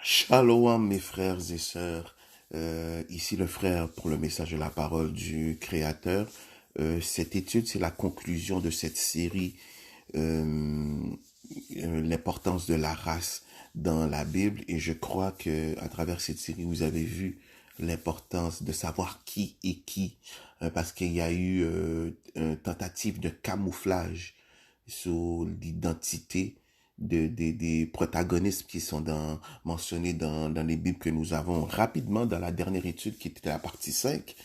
Shalom mes frères et sœurs, ici le frère pour le message de la parole du Créateur. Cette étude, c'est la conclusion de cette série, l'importance de la race dans la Bible. Et je crois que à travers cette série, vous avez vu l'importance de savoir qui est qui, parce qu'il y a eu une tentative de camouflage sur l'identité des protagonistes qui sont mentionnés dans les Bibles que nous avons. Rapidement, dans la dernière étude qui était la partie 5,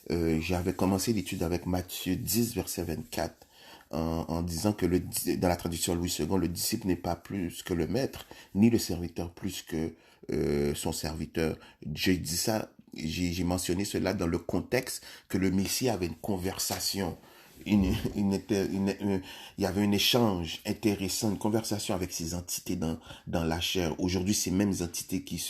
j'avais commencé l'étude avec Matthieu 10, verset 24, en disant que dans la traduction Louis II, le disciple n'est pas plus que le maître, ni le serviteur plus que son serviteur. J'ai dit ça, j'ai mentionné cela dans le contexte que le Messie avait une conversation il y avait un échange intéressant, une conversation avec ces entités dans la chair. Aujourd'hui, ces mêmes entités qui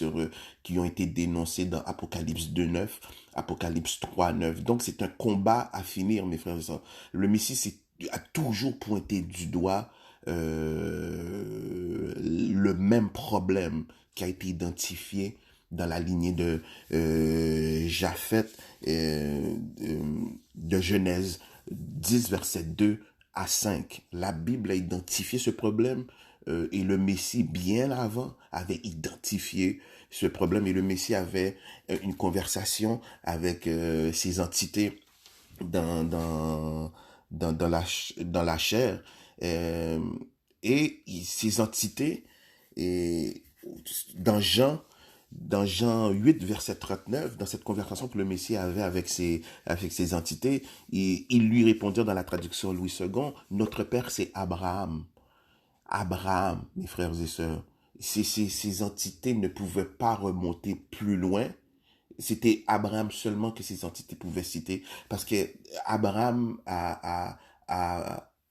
ont été dénoncées dans Apocalypse 2.9, Apocalypse 3.9. Donc, c'est un combat à finir, mes frères et sœurs. Le Messie a toujours pointé du doigt le même problème qui a été identifié dans la lignée de Japheth, de Genèse 10, verset 2 à 5. La Bible a identifié ce problème et le Messie, bien avant, avait identifié ce problème. Et le Messie avait une conversation avec ces entités dans, dans, dans la chair. Euh, et ces entités, et, dans Jean, dans Jean 8, verset 39, dans cette conversation que le Messie avait avec ses entités, ils lui répondirent dans la traduction Louis II, notre père c'est Abraham. Abraham, mes frères et sœurs. Ces entités ne pouvaient pas remonter plus loin. C'était Abraham seulement que ces entités pouvaient citer, parce que Abraham a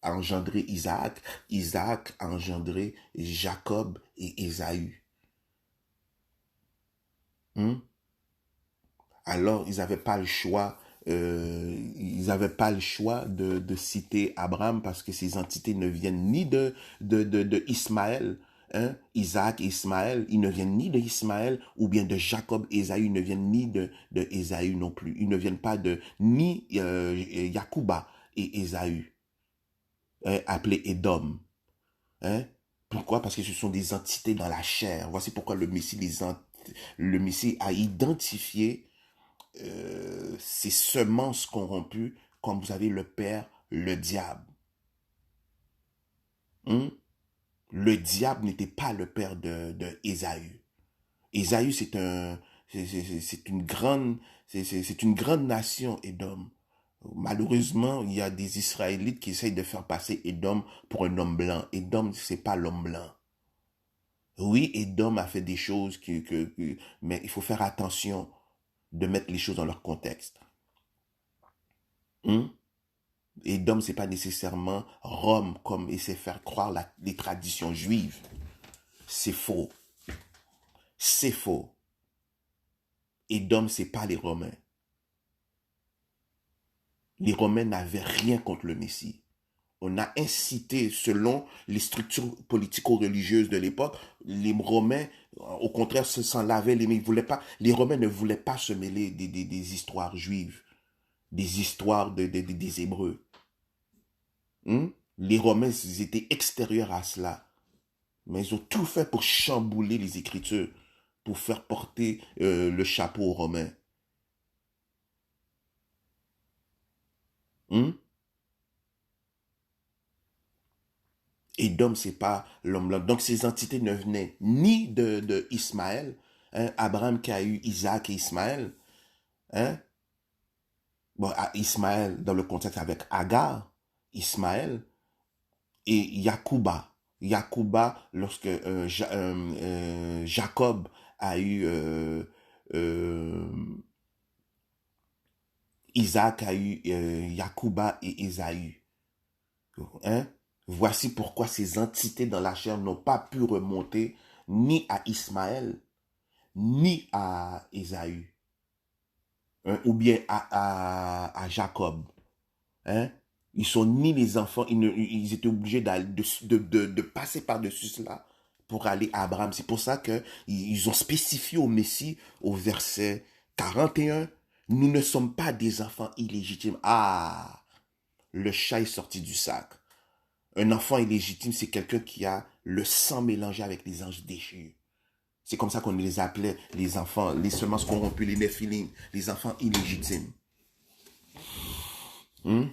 engendré Isaac, Isaac a engendré Jacob et Ésaü. Hmm? Alors, ils n'avaient pas le choix, de citer Abraham parce que ces entités ne viennent ni de Ismaël, hein, Isaac et Ismaël, ils ne viennent ni de Ismaël ou bien de Jacob et Ésaü, ils ne viennent ni de Ésaü non plus. Ils ne viennent pas de ni Yacouba et Ésaü, hein, appelés Édom. Hein? Pourquoi? Parce que ce sont des entités dans la chair. Voici pourquoi le Messie a identifié ces semences corrompues, comme vous avez le père, le diable. Hein? Le diable n'était pas le père de Ésaü. Ésaü, c'est une grande nation, Édom. Malheureusement, il y a des Israélites qui essayent de faire passer Édom pour un homme blanc. Édom, c'est pas l'homme blanc. Oui, Édom a fait des choses mais il faut faire attention de mettre les choses dans leur contexte. Hein? Édom, c'est pas nécessairement Rome comme essaie de faire croire les traditions juives. C'est faux. C'est faux. Édom, c'est pas les Romains. Les Romains n'avaient rien contre le Messie. On a incité, selon les structures politico-religieuses de l'époque, les Romains, au contraire, s'en lavaient les mains. Les Romains ne voulaient pas se mêler des histoires juives, des histoires des Hébreux. Hmm? Les Romains, ils étaient extérieurs à cela. Mais ils ont tout fait pour chambouler les Écritures, pour faire porter le chapeau aux Romains. Hmm? Édom, c'est pas l'homme blanc. Donc ces entités ne venaient ni de Ismaël, hein, Abraham qui a eu Isaac et Ismaël, hein? Bon, Ismaël dans le contexte avec Agar, Ismaël, et Yacouba. Yacouba, lorsque Jacob a eu euh, Isaac a eu Yacouba et Ésaü. Hein? Voici pourquoi ces entités dans la chair n'ont pas pu remonter ni à Ismaël, ni à Ésaü, hein? Ou bien à Jacob. Hein? Ils sont ni les enfants, ils étaient obligés de passer par-dessus cela pour aller à Abraham. C'est pour ça que ils ont spécifié au Messie, au verset 41, nous ne sommes pas des enfants illégitimes. Ah, le chat est sorti du sac. Un enfant illégitime, c'est quelqu'un qui a le sang mélangé avec les anges déchus. C'est comme ça qu'on les appelait, les enfants, les semences corrompues, les néphilim, les enfants illégitimes. Hmm?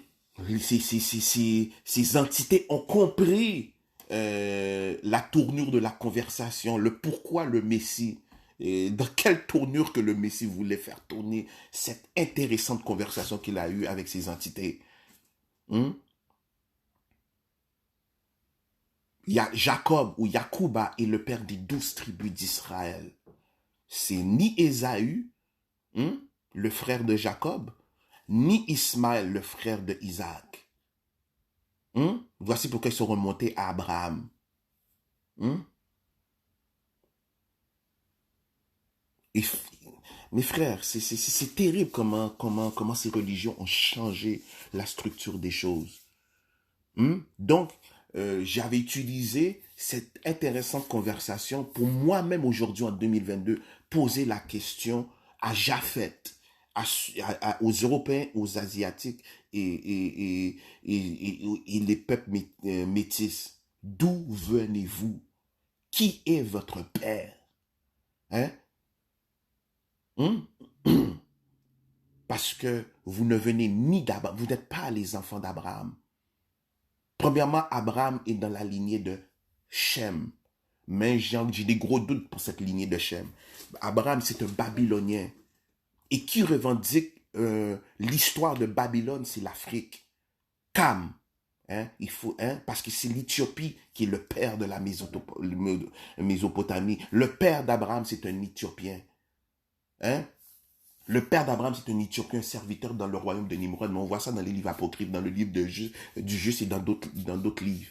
Ces entités ont compris la tournure de la conversation, le pourquoi le Messie, dans quelle tournure que le Messie voulait faire tourner cette intéressante conversation qu'il a eue avec ces entités. Hmm? Il y a Jacob ou Yacouba est le père des 12 tribus d'Israël. C'est ni Ésaü, le frère de Jacob, ni Ismaël, le frère de Isaac. Voici pourquoi ils sont remontés à Abraham. Et, mes frères, c'est terrible comment ces religions ont changé la structure des choses. Donc, j'avais utilisé cette intéressante conversation pour moi-même aujourd'hui en 2022 poser la question à Japheth, aux Européens, aux Asiatiques et les peuples métis. D'où venez-vous? Qui est votre père? Hein? Parce que vous ne venez ni d'Abraham, vous n'êtes pas les enfants d'Abraham. Premièrement, Abraham est dans la lignée de Shem. Mais j'ai des gros doutes pour cette lignée de Shem. Abraham, c'est un Babylonien. Et qui revendique l'histoire de Babylone, c'est l'Afrique. Cam. Parce que c'est l'Éthiopie qui est le père de la Mésopotamie. Le père d'Abraham, c'est un Éthiopien. Le père d'Abraham, c'est un Éthiopien serviteur dans le royaume de Nimrod. Mais on voit ça dans les livres apocryphes, dans le livre du Juste et dans d'autres livres.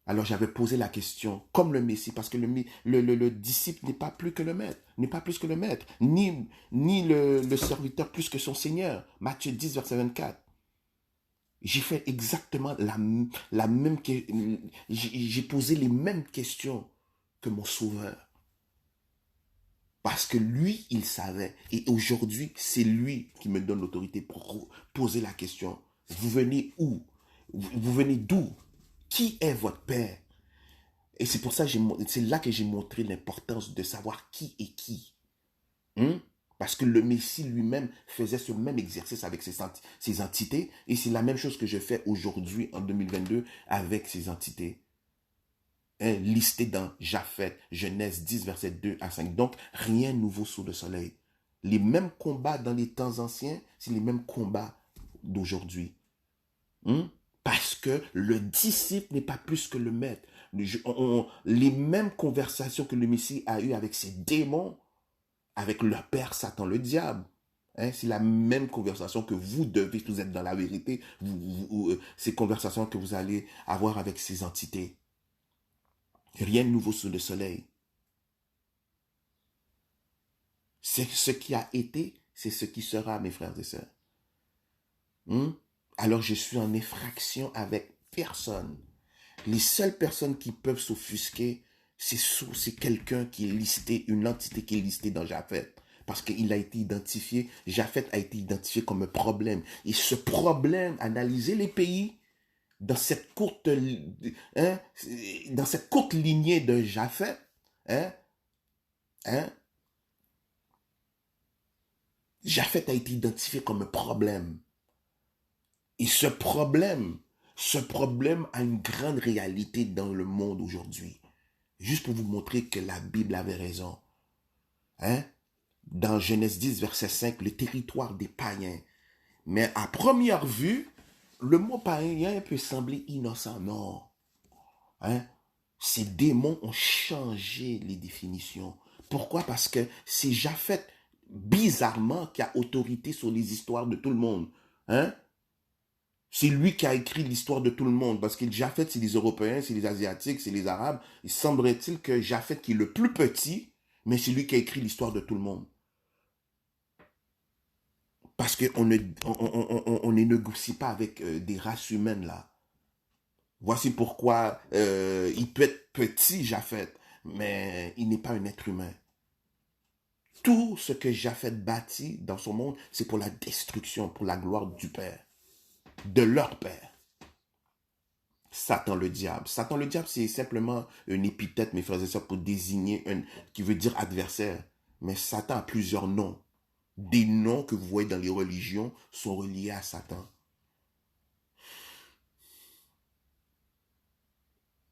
Alors j'avais posé la question, comme le Messie, parce que le disciple n'est pas plus que le maître, ni le serviteur plus que son Seigneur. Matthieu 10, verset 24. J'ai fait exactement la même question, j'ai posé les mêmes questions que mon Sauveur. Parce que lui, il savait. Et aujourd'hui, c'est lui qui me donne l'autorité pour poser la question. Vous venez où? Vous venez d'où? Qui est votre père? Et c'est pour ça c'est là que j'ai montré l'importance de savoir qui est qui. Parce que le Messie lui-même faisait ce même exercice avec ces entités. Et c'est la même chose que je fais aujourd'hui en 2022 avec ces entités. Listé dans Japheth, Genèse 10, verset 2 à 5. Donc, rien de nouveau sous le soleil. Les mêmes combats dans les temps anciens, c'est les mêmes combats d'aujourd'hui. Parce que le disciple n'est pas plus que le maître. Les mêmes conversations que le Messie a eues avec ses démons, avec leur père Satan, le diable. C'est la même conversation que vous devez, vous êtes dans la vérité, ces conversations que vous allez avoir avec ces entités. Rien de nouveau sous le soleil. C'est ce qui a été, c'est ce qui sera, mes frères et sœurs. Alors je suis en effraction avec personne. Les seules personnes qui peuvent s'offusquer, c'est quelqu'un qui est listé, une entité qui est listée dans Japheth. Parce qu'il a été identifié, Japheth a été identifié comme un problème. Et ce problème, analyser les pays, dans cette courte lignée de Japheth, Japheth a été identifié comme un problème. Et ce problème a une grande réalité dans le monde aujourd'hui. Juste pour vous montrer que la Bible avait raison. Dans Genèse 10, verset 5, le territoire des païens. Mais à première vue, le mot païen peut sembler innocent. Non. Ces démons ont changé les définitions. Pourquoi? Parce que c'est Japheth, bizarrement, qui a autorité sur les histoires de tout le monde. C'est lui qui a écrit l'histoire de tout le monde. Parce que Japheth, c'est les Européens, c'est les Asiatiques, c'est les Arabes. Il semblerait-il que Japheth, qui est le plus petit, mais c'est lui qui a écrit l'histoire de tout le monde. Parce qu'on ne négocie pas avec des races humaines là. Voici pourquoi il peut être petit, Japheth, mais il n'est pas un être humain. Tout ce que Japheth bâtit dans son monde, c'est pour la destruction, pour la gloire du Père, de leur Père. Satan le diable. Satan le diable, c'est simplement une épithète, mes frères et sœurs, pour désigner un qui veut dire adversaire. Mais Satan a plusieurs noms. Des noms que vous voyez dans les religions sont reliés à Satan.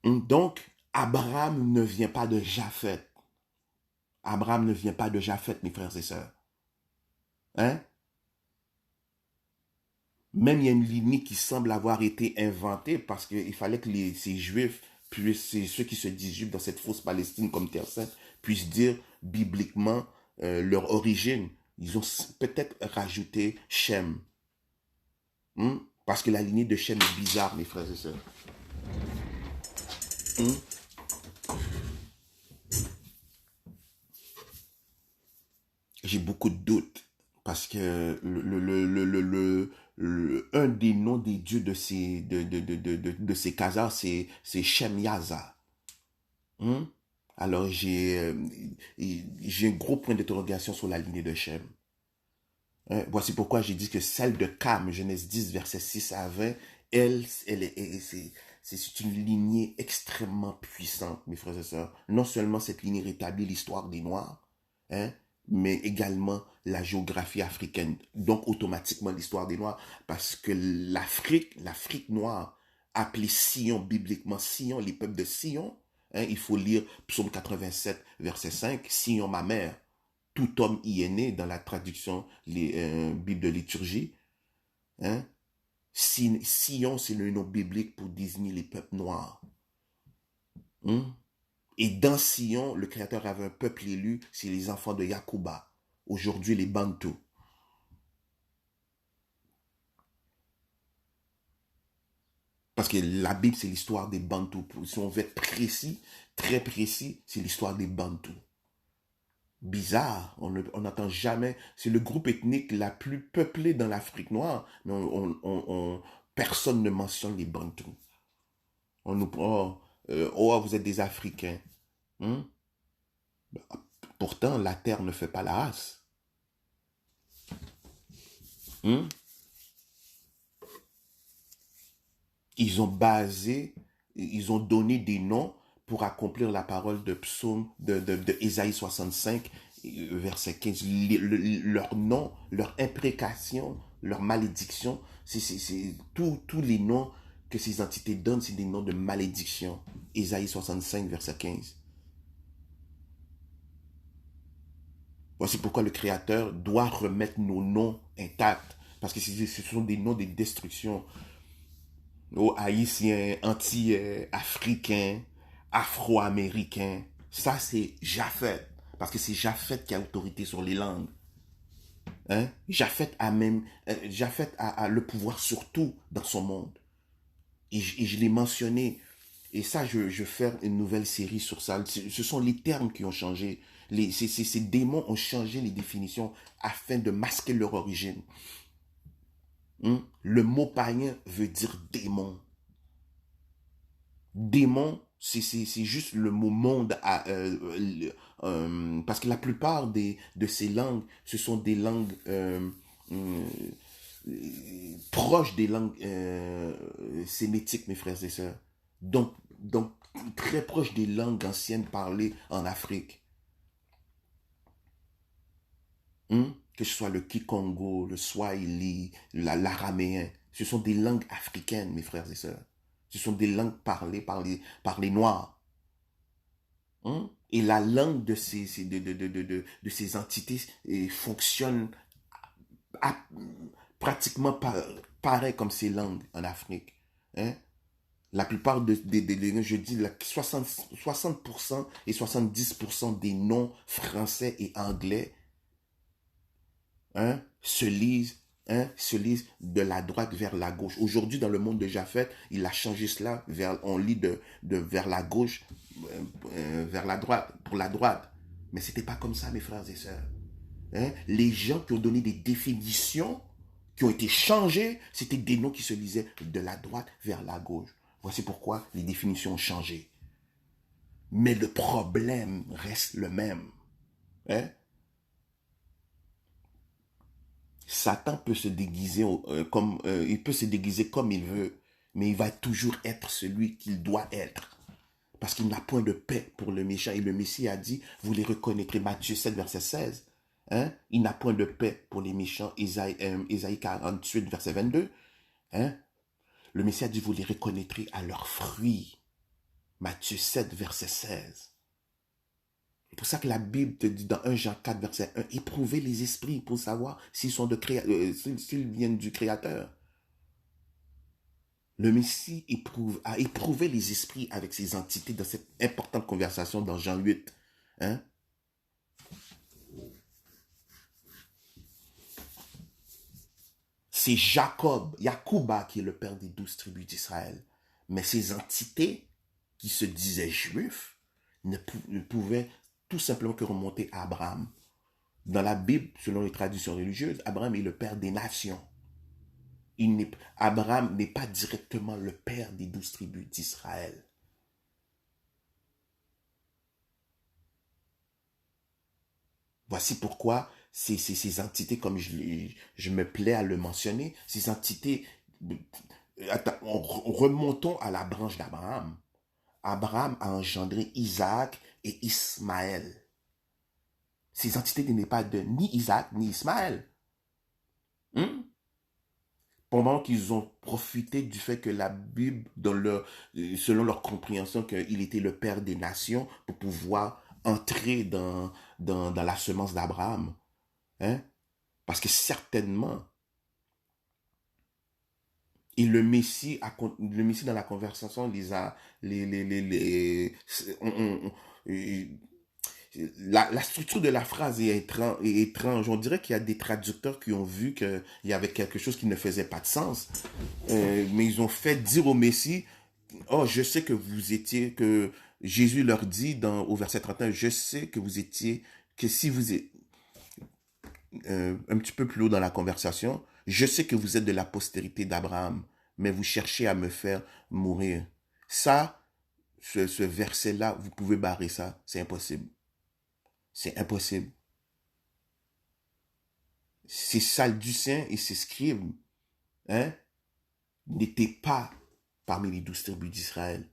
Donc, Abraham ne vient pas de Japheth. Abraham ne vient pas de Japheth, mes frères et sœurs. Hein? Même il y a une lignée qui semble avoir été inventée parce qu'il fallait que ces juifs, ceux qui se disent juifs dans cette fausse Palestine comme terre sainte, puissent dire bibliquement leur origine. Ils ont peut-être rajouté Shem. Parce que la lignée de Shem est bizarre, mes frères et sœurs. J'ai beaucoup de doutes parce que un des noms des dieux de ces Khazars, c'est Shem Yaza. Alors j'ai un gros point d'interrogation sur la lignée de Shem. Voici pourquoi j'ai dit que celle de Cam, Genèse 10, versets 6 à 20, c'est une lignée extrêmement puissante, mes frères et sœurs. Non seulement cette lignée rétablit l'histoire des Noirs, mais également la géographie africaine. Donc automatiquement l'histoire des Noirs, parce que l'Afrique noire, appelée Sion bibliquement, Sion, les peuples de Sion, il faut lire Psaume 87, verset 5, Sion ma mère. Tout homme y est né dans la traduction Bible de liturgie. Sion, c'est le nom biblique pour désigner les peuples noirs. Et dans Sion, le Créateur avait un peuple élu, c'est les enfants de Yacouba. Aujourd'hui, les Bantous. Parce que la Bible, c'est l'histoire des Bantous. Si on veut être précis, très précis, c'est l'histoire des Bantous. Bizarre, on n'entend jamais. C'est le groupe ethnique la plus peuplée dans l'Afrique noire, mais personne ne mentionne les Bantous. On nous prend, vous êtes des Africains. Pourtant, la terre ne fait pas la race. Ils ont donné des noms pour accomplir la parole de Psaume de Ésaïe 65, verset 15. Leur nom, leur imprécation, leur malédiction, tous les noms que ces entités donnent, c'est des noms de malédiction. Ésaïe 65, verset 15. Voici pourquoi le Créateur doit remettre nos noms intacts. Parce que ce sont des noms de destruction. Haïtiens, Antillais, Africains, Afro-Américains. Ça, c'est Japheth. Parce que c'est Japheth qui a autorité sur les langues. Japheth a le pouvoir sur tout dans son monde. Et je l'ai mentionné. Et ça, je vais faire une nouvelle série sur ça. Ce sont les termes qui ont changé. Ces démons ont changé les définitions afin de masquer leur origine. Le mot païen veut dire démon. Démon, c'est juste le mot monde. Parce que la plupart de ces langues, ce sont des langues proches des langues sémitiques, mes frères et sœurs. Donc très proches des langues anciennes parlées en Afrique. Que ce soit le Kikongo, le Swahili, l'araméen, ce sont des langues africaines, mes frères et sœurs. Ce sont des langues parlées par les Noirs. Et la langue de ces entités fonctionne pratiquement pareil comme ces langues en Afrique. La plupart je dis 60% et 70% des noms français et anglais se lisent de la droite vers la gauche. Aujourd'hui, dans le monde de Japheth, il a changé cela, on lit vers la gauche, vers la droite, pour la droite. Mais ce n'était pas comme ça, mes frères et sœurs. Les gens qui ont donné des définitions, qui ont été changées, c'était des noms qui se lisaient de la droite vers la gauche. Voici pourquoi les définitions ont changé. Mais le problème reste le même. Hein? Satan peut se déguiser il peut se déguiser comme il veut, mais il va toujours être celui qu'il doit être. Parce qu'il n'a point de paix pour le méchant. Et le Messie a dit, vous les reconnaîtrez, Matthieu 7, verset 16. Hein? Il n'a point de paix pour les méchants, Ésaïe 48, verset 22. Hein? Le Messie a dit, vous les reconnaîtrez à leurs fruits. Matthieu 7, verset 16. C'est pour ça que la Bible te dit dans 1 Jean 4, verset 1, éprouvez les esprits pour savoir s'ils s'ils viennent du Créateur. Le Messie a éprouvé les esprits avec ses entités dans cette importante conversation dans Jean 8. Hein? C'est Yacouba qui est le père des 12 tribus d'Israël. Mais ces entités qui se disaient juifs ne pouvaient tout simplement que remonter à Abraham. Dans la Bible, selon les traditions religieuses, Abraham est le père des nations. Abraham n'est pas directement le père des 12 tribus d'Israël. Voici pourquoi ces entités, comme je me plais à le mentionner, ces entités, remontons à la branche d'Abraham. Abraham a engendré Isaac et Ismaël. Ces entités n'étaient pas de ni Isaac ni Ismaël. Pendant qu'ils ont profité du fait que la Bible, selon leur compréhension, qu'il était le père des nations pour pouvoir entrer dans la semence d'Abraham. Hein? Parce que certainement, et le Messie dans la conversation la structure de la phrase est étrange. On dirait qu'il y a des traducteurs qui ont vu qu'il y avait quelque chose qui ne faisait pas de sens. Mais ils ont fait dire au Messie, oh, je sais que que Jésus leur dit au verset 31, je sais que vous étiez, que si vous êtes, un petit peu plus haut dans la conversation, je sais que vous êtes de la postérité d'Abraham, mais vous cherchez à me faire mourir. Ça, ce verset-là, vous pouvez barrer ça, c'est impossible. C'est impossible. Ces Sadducéens et ces scribes n'étaient pas parmi les 12 tribus d'Israël.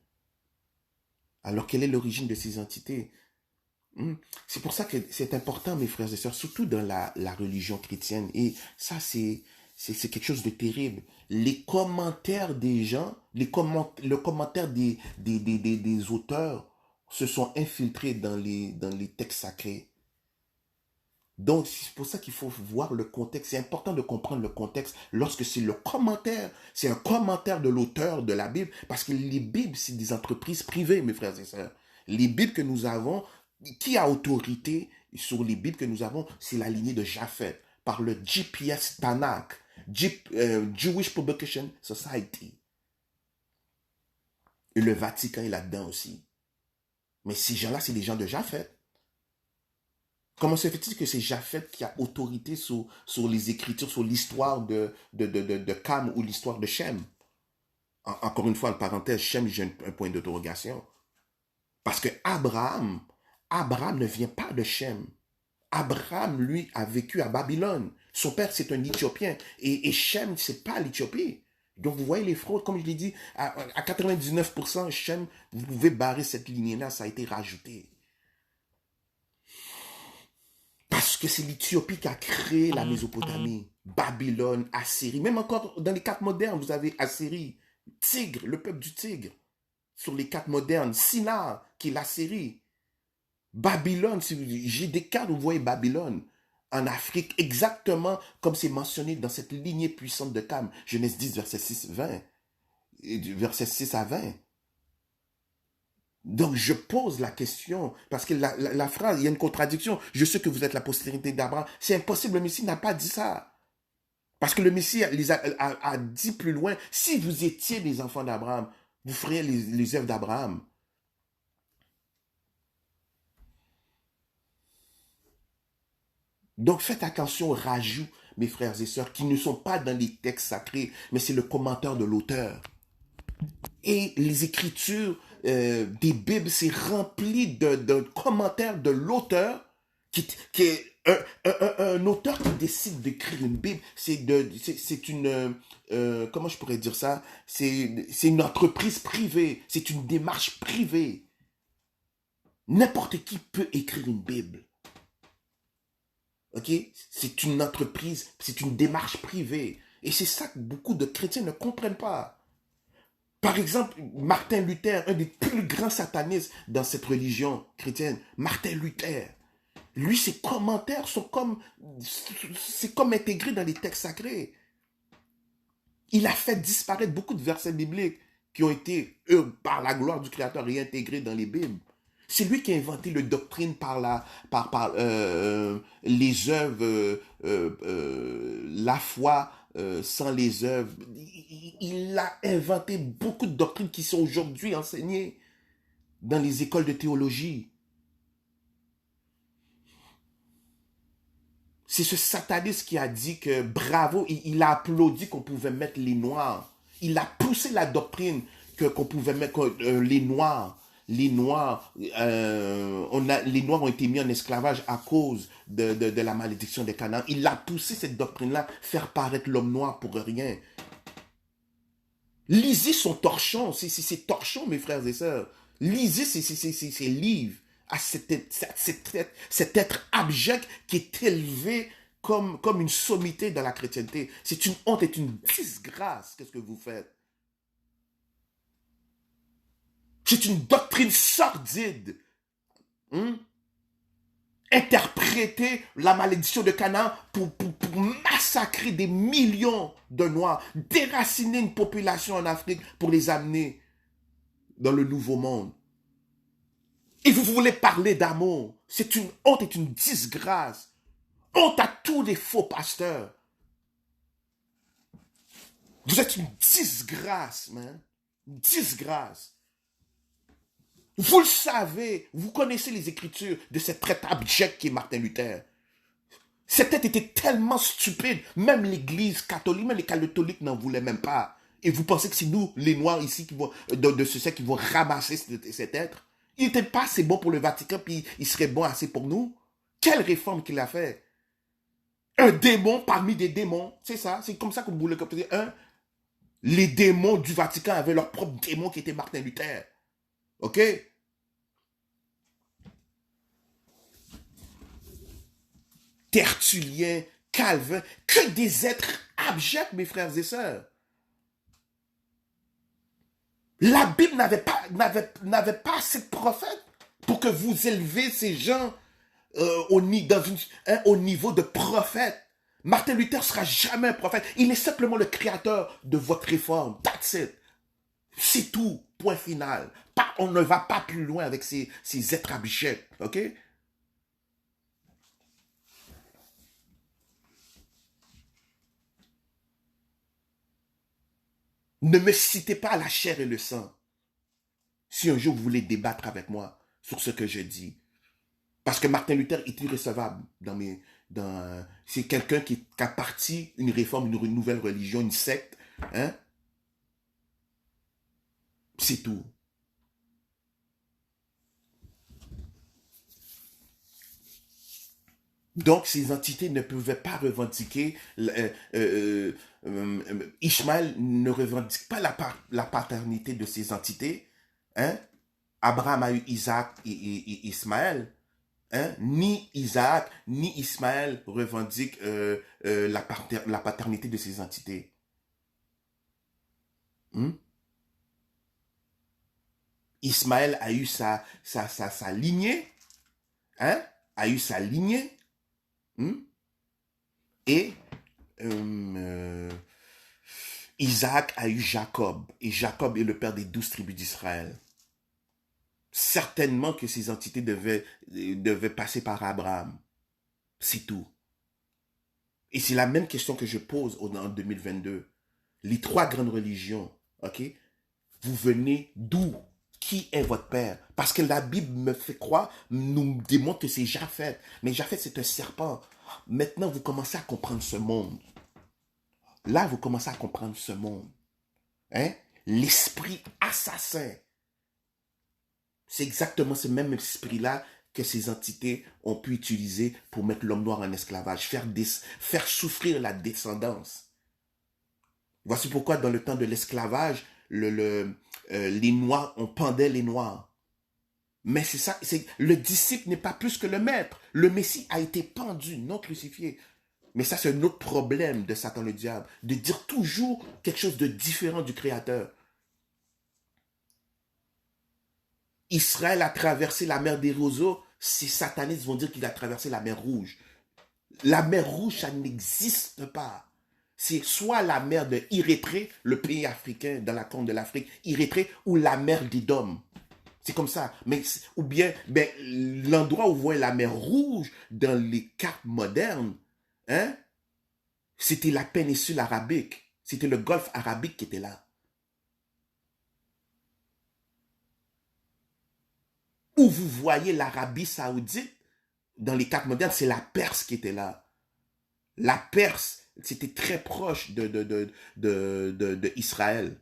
Alors, quelle est l'origine de ces entités? C'est pour ça que c'est important, mes frères et sœurs, surtout dans la religion chrétienne. Et ça, c'est quelque chose de terrible. Les commentaires des gens, le commentaire des auteurs se sont infiltrés dans les textes sacrés. Donc, c'est pour ça qu'il faut voir le contexte. C'est important de comprendre le contexte lorsque c'est c'est un commentaire de l'auteur de la Bible, parce que les Bibles, c'est des entreprises privées, mes frères et sœurs. Les Bibles que nous avons, qui a autorité sur les Bibles que nous avons, c'est la lignée de Japhet, par le GPS Tanakh, Jewish Publication Society. Et le Vatican est là-dedans aussi. Mais ces gens-là, c'est des gens de Japhet. Comment se fait-il que c'est Japhet qui a autorité sur les écritures, sur l'histoire de Cam ou l'histoire de Shem? Encore une fois, en parenthèse, Shem, j'ai un point d'interrogation. Parce que Abraham ne vient pas de Shem. Abraham, lui, a vécu à Babylone. Son père, c'est un Éthiopien. Et Shem, c'est pas l'Éthiopie. Donc, vous voyez les fraudes, comme je l'ai dit, à 99%, Shem, vous pouvez barrer cette lignée-là, ça a été rajouté. Parce que c'est l'Éthiopie qui a créé la Mésopotamie, Babylone, Assyrie. Même encore dans les cartes modernes, vous avez Assyrie, Tigre, le peuple du Tigre. Sur les cartes modernes, Sinar, qui est l'Assyrie. Babylone, j'ai des cartes où vous voyez Babylone en Afrique, exactement comme c'est mentionné dans cette lignée puissante de Cam, Genèse 10, verset 6, 20, verset 6 à 20. Donc, je pose la question, parce que la phrase, il y a une contradiction. Je sais que vous êtes la postérité d'Abraham. C'est impossible, le Messie n'a pas dit ça. Parce que le Messie a dit plus loin, si vous étiez les enfants d'Abraham, vous feriez les œuvres d'Abraham. Donc, faites attention aux rajouts, mes frères et sœurs, qui ne sont pas dans les textes sacrés, mais c'est le commentaire de l'auteur. Et les écritures des Bibles, c'est rempli de commentaires de l'auteur qui est un auteur qui décide d'écrire une Bible. C'est une... comment je pourrais dire ça? C'est une entreprise privée. C'est une démarche privée. N'importe qui peut écrire une Bible. Ok? C'est une entreprise, c'est une démarche privée. Et c'est ça que beaucoup de chrétiens ne comprennent pas. Par exemple, Martin Luther, un des plus grands satanistes dans cette religion chrétienne, Martin Luther, lui, ses commentaires sont c'est comme intégré dans les textes sacrés. Il a fait disparaître beaucoup de versets bibliques qui ont été, eux, par la gloire du Créateur, réintégrés dans les Bibles. C'est lui qui a inventé la doctrine par les œuvres, la foi sans les œuvres. Il a inventé beaucoup de doctrines qui sont aujourd'hui enseignées dans les écoles de théologie. C'est ce sataniste qui a dit que bravo, il a applaudi qu'on pouvait mettre les Noirs. Il a poussé la doctrine qu'on pouvait mettre les Noirs. Les Noirs ont été mis en esclavage à cause de la malédiction des Canaan. Il a poussé cette doctrine-là, faire paraître l'homme noir pour rien. Lisez son torchon, c'est torchon, mes frères et sœurs. Lisez ses livres à cet être abject qui est élevé comme une sommité dans la chrétienté. C'est une honte et une disgrâce. Qu'est-ce que vous faites? C'est une doctrine sordide. Interpréter la malédiction de Canaan pour massacrer des millions de Noirs, déraciner une population en Afrique pour les amener dans le nouveau monde. Et vous voulez parler d'amour. C'est une honte et une disgrâce. Honte à tous les faux pasteurs. Vous êtes une disgrâce, man. Une disgrâce. Vous le savez, vous connaissez les écritures de cet prêtre abject qui est Martin Luther. Cet être était tellement stupide, même l'église catholique, même les catholiques n'en voulaient même pas. Et vous pensez que c'est nous, les Noirs ici, de ce siècle, qui vont ramasser cet être? Il n'était pas assez bon pour le Vatican, puis il serait bon assez pour nous? Quelle réforme qu'il a fait? Un démon parmi des démons, c'est ça, c'est comme ça que vous voulez comprendre. Les démons du Vatican avaient leur propre démon qui était Martin Luther. Ok? Tertullien, Calvin, que des êtres abjects, mes frères et sœurs. La Bible n'avait pas assez de prophètes pour que vous élevez ces gens au niveau de prophète. Martin Luther ne sera jamais un prophète. Il est simplement le créateur de votre réforme. That's it. C'est tout. Point final. On ne va pas plus loin avec ces êtres abjects. OK? Ne me citez pas la chair et le sang. Si un jour vous voulez débattre avec moi sur ce que je dis. Parce que Martin Luther est irrécevable c'est quelqu'un qui a parti une réforme, une nouvelle religion, une secte. Hein? C'est tout. Donc, ces entités ne pouvaient pas revendiquer. Ishmaël ne revendique pas la paternité de ces entités. Hein? Abraham a eu Isaac et Ismaël. Hein? Ni Isaac, ni Ismaël revendiquent la paternité de ces entités. Ismaël a eu sa lignée. Hein? A eu sa lignée. Et Isaac a eu Jacob. Et Jacob est le père des 12 tribus d'Israël. Certainement que ces entités devaient passer par Abraham. C'est tout. Et c'est la même question que je pose en 2022. Les trois grandes religions, ok? Vous venez d'où? Qui est votre père? Parce que la Bible me fait croire, nous démontre que c'est Japheth. Mais Japheth, c'est un serpent. Maintenant, vous commencez à comprendre ce monde. Là, vous commencez à comprendre ce monde. Hein? l'esprit assassin. C'est exactement ce même esprit-là que ces entités ont pu utiliser pour mettre l'homme noir en esclavage, faire souffrir la descendance. Voici pourquoi dans le temps de l'esclavage, les Noirs, on pendait les Noirs. Mais c'est ça, le disciple n'est pas plus que le maître. Le Messie a été pendu, non crucifié. Mais ça, c'est un autre problème de Satan le diable, de dire toujours quelque chose de différent du Créateur. Israël a traversé la mer des roseaux, ces satanistes vont dire qu'il a traversé la mer Rouge. La mer Rouge, ça n'existe pas. C'est soit la mer de Érythrée, le pays africain dans la corne de l'Afrique, Érythrée, ou la mer d'Édom. C'est comme ça. Ou bien l'endroit où vous voyez la mer Rouge dans les cartes modernes, hein, c'était la péninsule arabique. C'était le golfe arabique qui était là. Où vous voyez l'Arabie saoudite, dans les cartes modernes, c'est la Perse qui était là. La Perse, c'était très proche de Israël.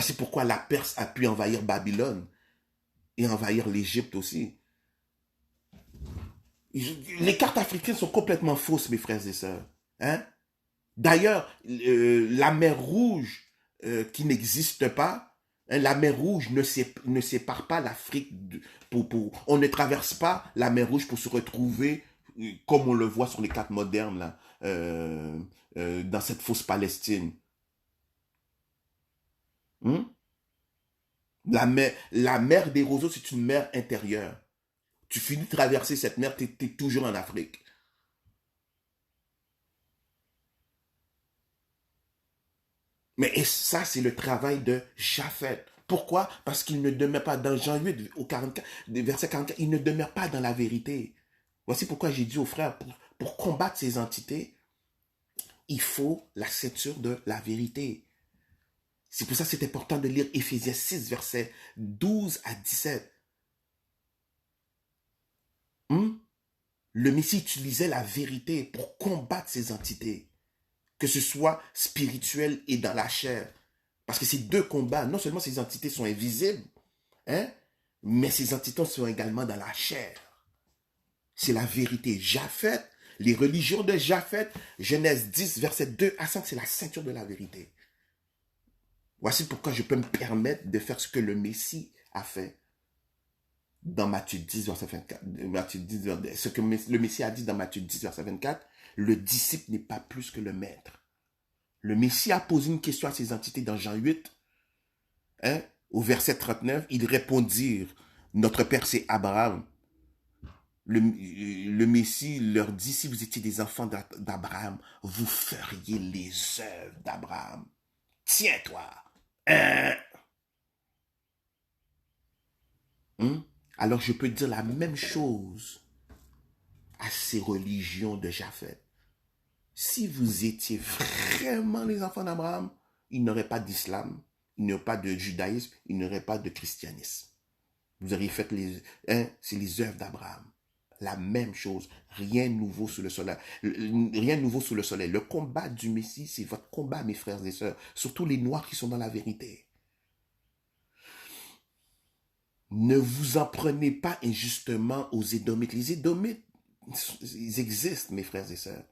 C'est pourquoi la Perse a pu envahir Babylone et envahir l'Égypte aussi. Les cartes africaines sont complètement fausses, mes frères et sœurs. Hein? D'ailleurs, la mer Rouge qui n'existe pas, hein, la mer Rouge ne sépare pas l'Afrique. On ne traverse pas la mer Rouge pour se retrouver comme on le voit sur les cartes modernes, là, dans cette fausse Palestine. La mer des roseaux, c'est une mer intérieure. Tu finis de traverser cette mer, tu es toujours en Afrique. Mais et ça, c'est le travail de Japheth. Pourquoi? Parce qu'il ne demeure pas dans Jean 8, au 44, verset 44, il ne demeure pas dans la vérité. Voici pourquoi j'ai dit aux frères, pour combattre ces entités, il faut la ceinture de la vérité. C'est pour ça que c'est important de lire Éphésiens 6, versets 12 à 17. Le Messie utilisait la vérité pour combattre ces entités, que ce soit spirituel et dans la chair. Parce que ces deux combats, non seulement ces entités sont invisibles, hein, mais ces entités sont également dans la chair. C'est la vérité. Japheth, les religions de Japheth, Genèse 10, verset 2 à 5, c'est la ceinture de la vérité. Voici pourquoi je peux me permettre de faire ce que le Messie a fait. Dans Matthieu 10, verset 24, ce que le Messie a dit dans Matthieu 10, verset 24, le disciple n'est pas plus que le maître. Le Messie a posé une question à ces entités dans Jean 8, hein, au verset 39, ils répondirent, notre père c'est Abraham. Le Messie leur dit, si vous étiez des enfants d'Abraham, vous feriez les œuvres d'Abraham. Tiens-toi. Alors je peux dire la même chose à ces religions de Japheth. Si vous étiez vraiment les enfants d'Abraham, il n'y aurait pas d'islam, il n'y aurait pas de judaïsme, il n'y aurait pas de christianisme. Vous auriez fait c'est les œuvres d'Abraham. La même chose, rien de nouveau sous le soleil. Rien de nouveau sous le soleil. Le combat du Messie, c'est votre combat, mes frères et sœurs, surtout les Noirs qui sont dans la vérité. Ne vous en prenez pas injustement aux Édomites. Les Édomites, ils existent, mes frères et sœurs.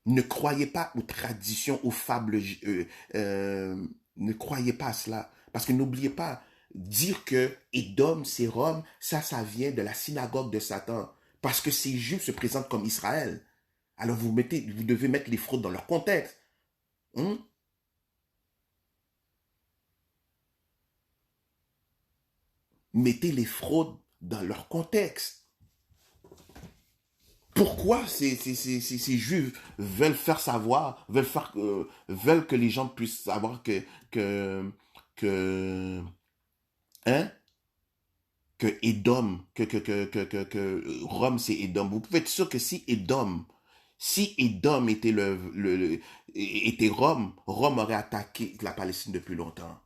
Ne croyez pas aux traditions, aux fables. Ne croyez pas à cela. Parce que n'oubliez pas, dire que Édom, c'est Rome, ça vient de la synagogue de Satan. Parce que ces Juifs se présentent comme Israël. Alors vous devez mettre les fraudes dans leur contexte. Mettez les fraudes dans leur contexte. Pourquoi ces Juifs veulent faire savoir, veulent que les gens puissent savoir que Édom, que Rome c'est Édom. Vous pouvez être sûr que si Édom était Rome, Rome aurait attaqué la Palestine depuis longtemps.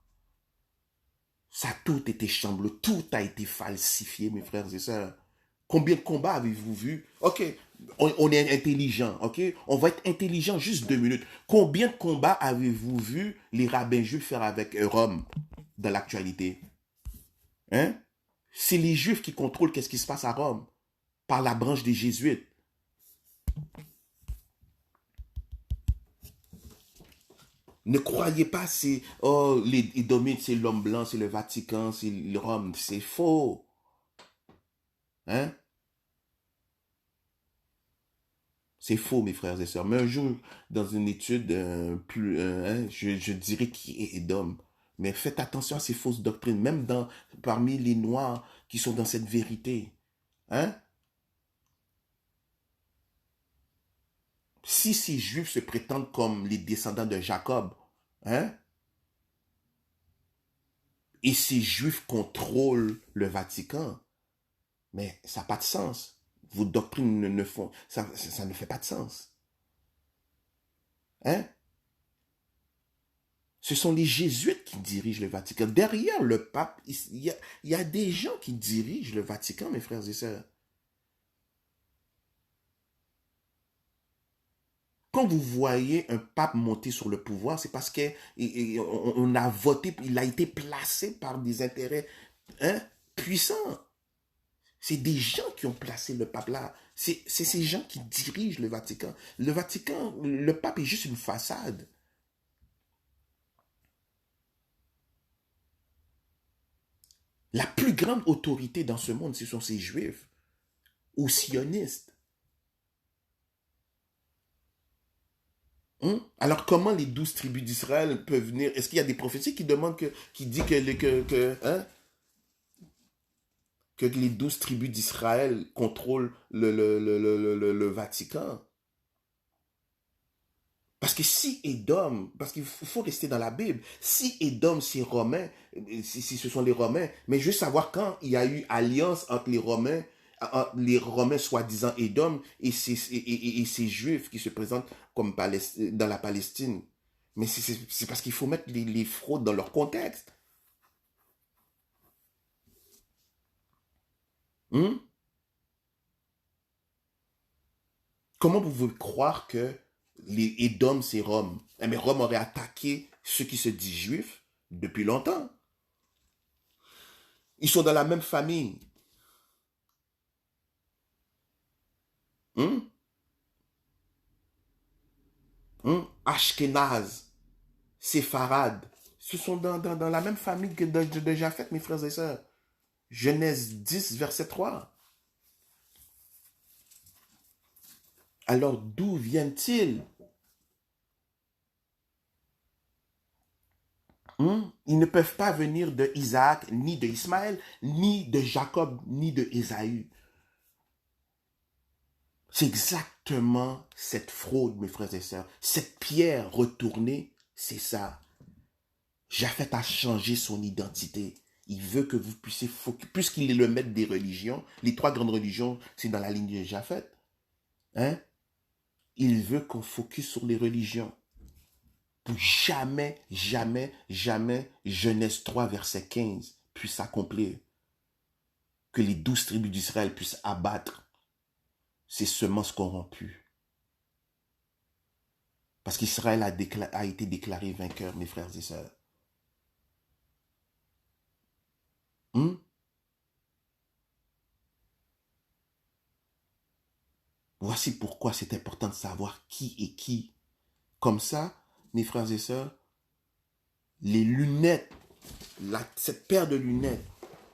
Ça a tout été chamboulé, tout a été falsifié, mes frères et sœurs. Combien de combats avez-vous vu? Ok, on est intelligent, ok? On va être intelligent juste 2 minutes. Combien de combats avez-vous vu les rabbins juifs faire avec Rome dans l'actualité? Hein? C'est les juifs qui contrôlent qu'est-ce qui se passe à Rome par la branche des jésuites. Ne croyez pas, c'est, oh, les domites, c'est l'homme blanc, c'est le Vatican, c'est Rome. C'est faux. Hein? C'est faux, mes frères et sœurs. Mais un jour, dans une étude je dirais qui est Édom. Mais faites attention à ces fausses doctrines, même parmi les Noirs qui sont dans cette vérité. Hein? Si ces Juifs se prétendent comme les descendants de Jacob, hein? Et ces Juifs contrôlent le Vatican, mais ça n'a pas de sens. Vos doctrines ne font, ça ne fait pas de sens. Hein? Ce sont les jésuites qui dirigent le Vatican. Derrière le pape, il y a des gens qui dirigent le Vatican, mes frères et sœurs. Quand vous voyez un pape monter sur le pouvoir, c'est parce qu'on a voté, il a été placé par des intérêts, hein, puissants. C'est des gens qui ont placé le pape là. C'est ces gens qui dirigent le Vatican. Le Vatican, le pape est juste une façade. La plus grande autorité dans ce monde, ce sont ces juifs ou sionistes. Alors comment les 12 tribus d'Israël peuvent venir? Est-ce qu'il y a des prophéties qui demandent qui dit que les 12 tribus d'Israël contrôlent le Vatican? Parce que si Édom, parce qu'il faut rester dans la Bible, si Édom c'est Romain, si ce sont les Romains, mais je veux savoir quand il y a eu alliance entre les Romains soi-disant Édom et ces Juifs qui se présentent comme dans la Palestine. Mais c'est parce qu'il faut mettre les fraudes dans leur contexte. Hum? Comment vous pouvez croire que les Édom, c'est Rome? Mais Rome aurait attaqué ceux qui se disent juifs depuis longtemps. Ils sont dans la même famille. Hum? Ashkenaz, Séfarade, ce sont dans la même famille que de Japheth, mes frères et sœurs. Genèse 10, verset 3. Alors d'où viennent-ils? Ils ne peuvent pas venir de Isaac, ni de Ismaël, ni de Jacob, ni de Ésaü. C'est exactement cette fraude, mes frères et sœurs. Cette pierre retournée, c'est ça. Japheth a changé son identité. Il veut que vous puissiez, puisqu'il est le maître des religions, les 3 grandes religions, c'est dans la ligne de Japheth. Hein? Il veut qu'on focus sur les religions. Pour jamais, jamais, jamais, Genèse 3, verset 15, puisse s'accomplir. Que les 12 tribus d'Israël puissent abattre ces semences corrompues. Parce qu'Israël a été déclaré vainqueur, mes frères et sœurs. Voici pourquoi c'est important de savoir qui est qui. Comme ça, mes frères et sœurs, les lunettes, cette paire de lunettes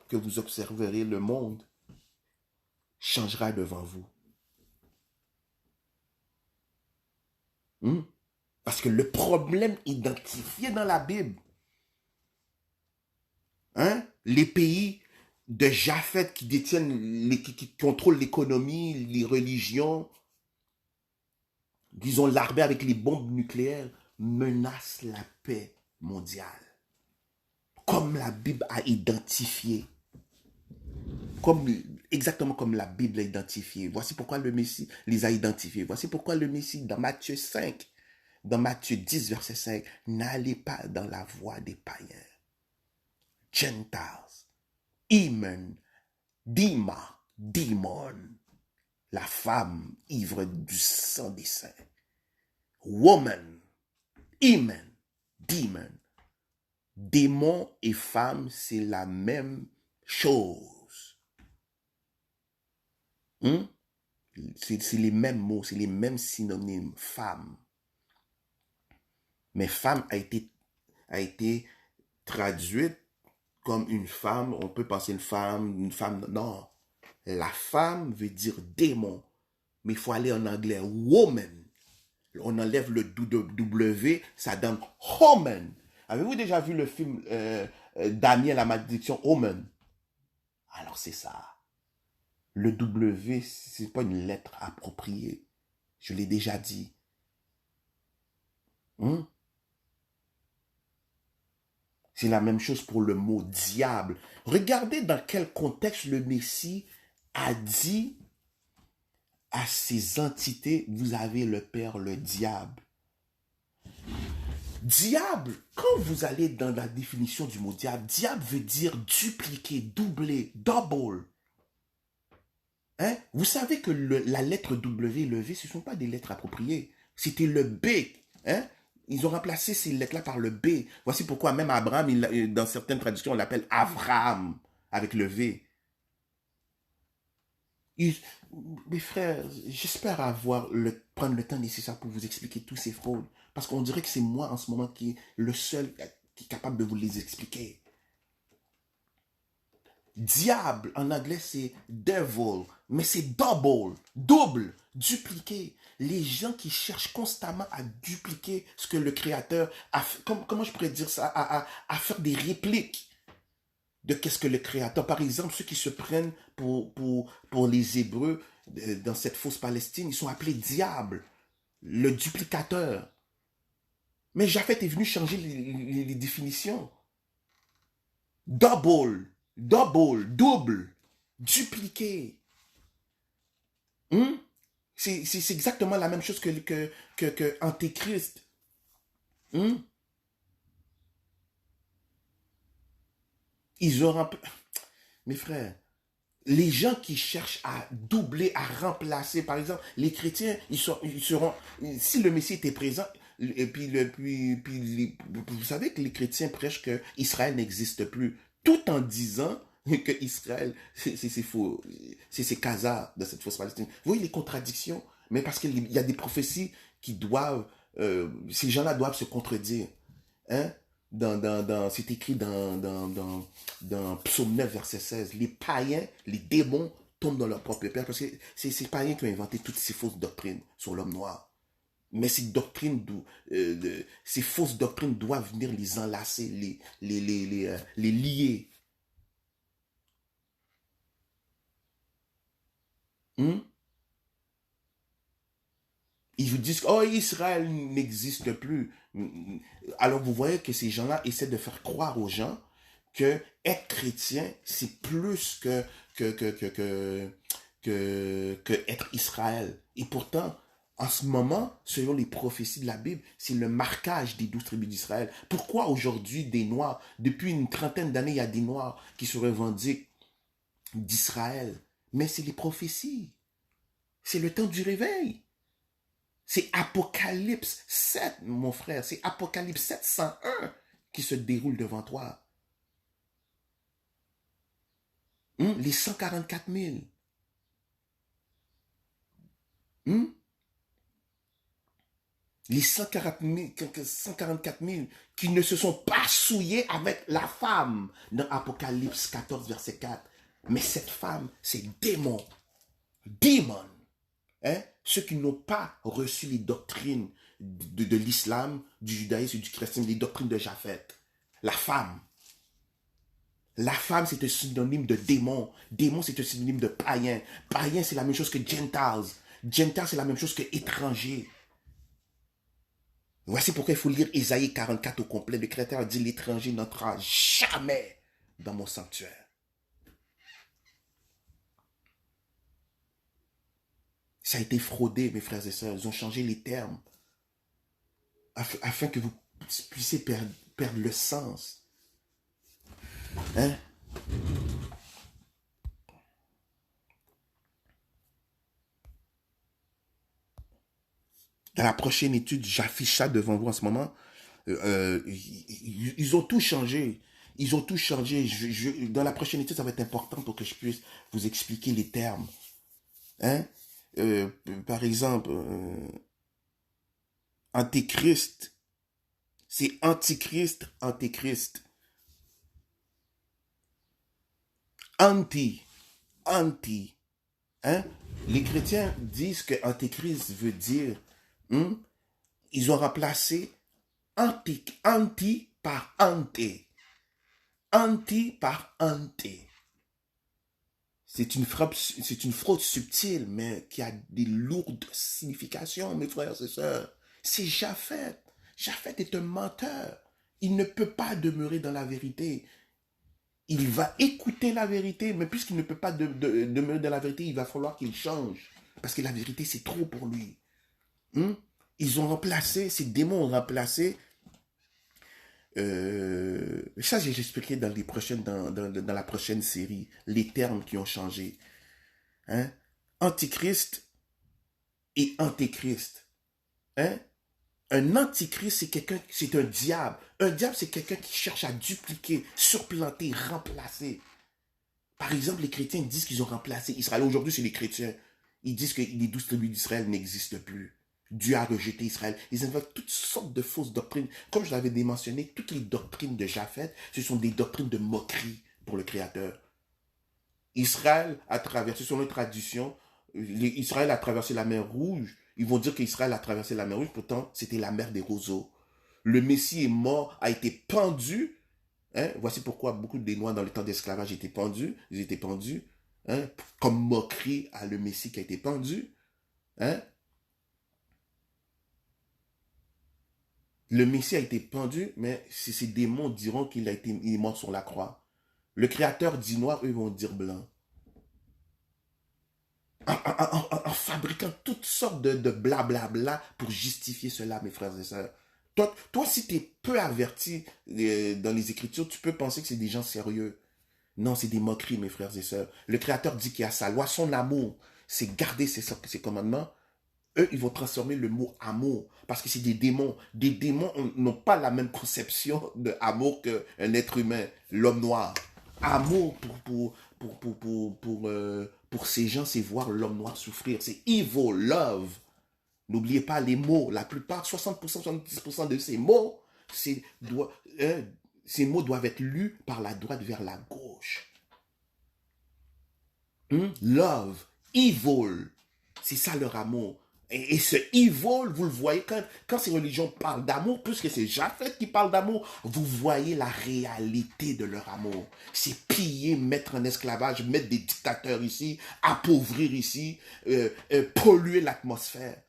que vous observerez le monde changera devant vous. Parce que le problème identifié dans la Bible, les pays de Japheth qui détiennent, qui contrôlent l'économie, les religions, disons l'armée avec les bombes nucléaires, menacent la paix mondiale. Comme la Bible a identifié. Exactement comme la Bible a identifié. Voici pourquoi le Messie les a identifiés. Voici pourquoi le Messie, dans Matthieu 5, dans Matthieu 10, verset 5, n'allez pas dans la voie des païens. Gentiles, Imen, Dima, Demon, la femme ivre du sang des saints. Woman, Amen, demon. Démon et femme, c'est la même chose. C'est les mêmes mots, c'est les mêmes synonymes. Femme. Mais femme a été traduite comme une femme. On peut penser une femme. Non. La femme veut dire démon. Mais il faut aller en anglais. Woman. On enlève le W, ça donne woman. Avez-vous déjà vu le film Daniel, la malédiction Omen? Alors c'est ça. Le W, c'est pas une lettre appropriée. Je l'ai déjà dit. C'est la même chose pour le mot diable. Regardez dans quel contexte le Messie a dit à ces entités, vous avez le père, le diable. Diable, quand vous allez dans la définition du mot diable, diable veut dire dupliquer, doubler, double. Vous savez que la lettre W et le V, ce ne sont pas des lettres appropriées. C'était le B. Ils ont remplacé ces lettres-là par le B. Voici pourquoi même Abraham, dans certaines traductions, on l'appelle Avraham, avec le V. Mes frères, j'espère prendre le temps nécessaire pour vous expliquer tous ces fraudes. Parce qu'on dirait que c'est moi en ce moment qui est le seul qui est capable de vous les expliquer. Diable, en anglais, c'est devil, mais c'est double, dupliquer. Les gens qui cherchent constamment à dupliquer ce que le Créateur a fait, comment je pourrais dire ça, à faire des répliques de qu'est-ce que le Créateur. Par exemple, ceux qui se prennent pour les Hébreux dans cette fausse Palestine, ils sont appelés diable, le duplicateur. Mais Japheth est venu changer les définitions. Double, dupliquer. C'est exactement la même chose que Antéchrist. Ils auront... Mes frères, les gens qui cherchent à doubler, à remplacer, par exemple, les chrétiens, ils seront... Si le Messie était présent, et puis vous savez que les chrétiens prêchent que Israël n'existe plus, tout en disant que Israël, c'est faux, c'est Gaza de cette fausse Palestine. Vous voyez les contradictions, mais parce qu'il y a des prophéties qui doivent, ces gens-là doivent se contredire. C'est écrit dans Psaume 9, verset 16. Les païens, les démons tombent dans leur propre père parce que c'est ces païens qui ont inventé toutes ces fausses doctrines sur l'homme noir. Mais ces fausses doctrines doivent venir les enlacer, les lier. Ils vous disent, oh, Israël n'existe plus. Alors vous voyez que ces gens-là essaient de faire croire aux gens que être chrétien, c'est plus que être Israël. Et pourtant, en ce moment, selon les prophéties de la Bible, c'est le marquage des 12 tribus d'Israël. Pourquoi aujourd'hui des Noirs, depuis une trentaine d'années, il y a des Noirs qui se revendiquent d'Israël? Mais c'est les prophéties. C'est le temps du réveil. C'est Apocalypse 7, mon frère. C'est Apocalypse 701 qui se déroule devant toi. Les 144 000. Les 144 000 qui ne se sont pas souillés avec la femme dans Apocalypse 14, verset 4. Mais cette femme, c'est démon. Démon. Ceux qui n'ont pas reçu les doctrines de l'islam, du judaïsme et du christianisme, les doctrines de Japheth. La femme. La femme, c'est un synonyme de démon. Démon, c'est un synonyme de païen. Païen, c'est la même chose que Gentiles. Gentiles, c'est la même chose que étranger. Voici pourquoi il faut lire Ésaïe 44 au complet. Le Créateur dit, l'étranger n'entrera jamais dans mon sanctuaire. Ça a été fraudé, mes frères et sœurs. Ils ont changé les termes afin que vous puissiez perdre le sens. Dans la prochaine étude, j'affiche ça devant vous en ce moment. Ils ont tout changé. Ils ont tout changé. Dans la prochaine étude, ça va être important pour que je puisse vous expliquer les termes. Hein? Euh, Par exemple, Antéchrist, c'est Antichrist, Antéchrist. Anti, anti. Hein? Les chrétiens disent que Antéchrist veut dire, ils ont remplacé anti par ante. Anti par ante. C'est une fraude subtile, mais qui a des lourdes significations, mes frères et sœurs. C'est Japheth. Japheth est un menteur. Il ne peut pas demeurer dans la vérité. Il va écouter la vérité, mais puisqu'il ne peut pas demeurer dans la vérité, il va falloir qu'il change. Parce que la vérité, c'est trop pour lui. Ils ont remplacé, ces démons ont remplacé. Ça, j'ai expliqué dans la prochaine série, les termes qui ont changé. Hein? Antichrist et Antéchrist. Hein? Un antichrist, c'est quelqu'un, c'est un diable. Un diable, c'est quelqu'un qui cherche à dupliquer, supplanter, remplacer. Par exemple, les chrétiens disent qu'ils ont remplacé Israël. Aujourd'hui, c'est les chrétiens. Ils disent que les 12 tribus d'Israël n'existent plus. Dieu a rejeté Israël. Ils invoquent toutes sortes de fausses doctrines. Comme je l'avais mentionné, toutes les doctrines de Japheth, ce sont des doctrines de moquerie pour le Créateur. Israël a traversé, selon les traditions, Israël a traversé la mer Rouge. Ils vont dire qu'Israël a traversé la mer Rouge, pourtant c'était la mer des roseaux. Le Messie est mort, a été pendu. Hein? Voici pourquoi beaucoup des Noirs dans le temps d'esclavage étaient pendus. Ils étaient pendus, hein? Comme moquerie à le Messie qui a été pendu. Hein? Le Messie a été pendu, mais ces démons diront qu'il est mort sur la croix. Le Créateur dit noir, eux vont dire blanc. En fabriquant toutes sortes de blablabla pour justifier cela, mes frères et sœurs. Toi si tu es peu averti dans les Écritures, tu peux penser que c'est des gens sérieux. Non, c'est des moqueries, mes frères et sœurs. Le Créateur dit qu'il y a sa loi, son amour, c'est garder ses commandements. Eux, ils vont transformer le mot amour, parce que c'est des démons. Des démons n'ont pas la même conception de amour qu'un être humain, l'homme noir. Amour pour ces gens, c'est voir l'homme noir souffrir. C'est evil, love. N'oubliez pas les mots. La plupart, 60%, 70% de ces mots doivent être lus par la droite vers la gauche. Love, evil, c'est ça leur amour. Et ce evil, vous le voyez, quand ces religions parlent d'amour, puisque c'est Japheth qui parle d'amour, vous voyez la réalité de leur amour. C'est piller, mettre en esclavage, mettre des dictateurs ici, appauvrir ici, polluer l'atmosphère.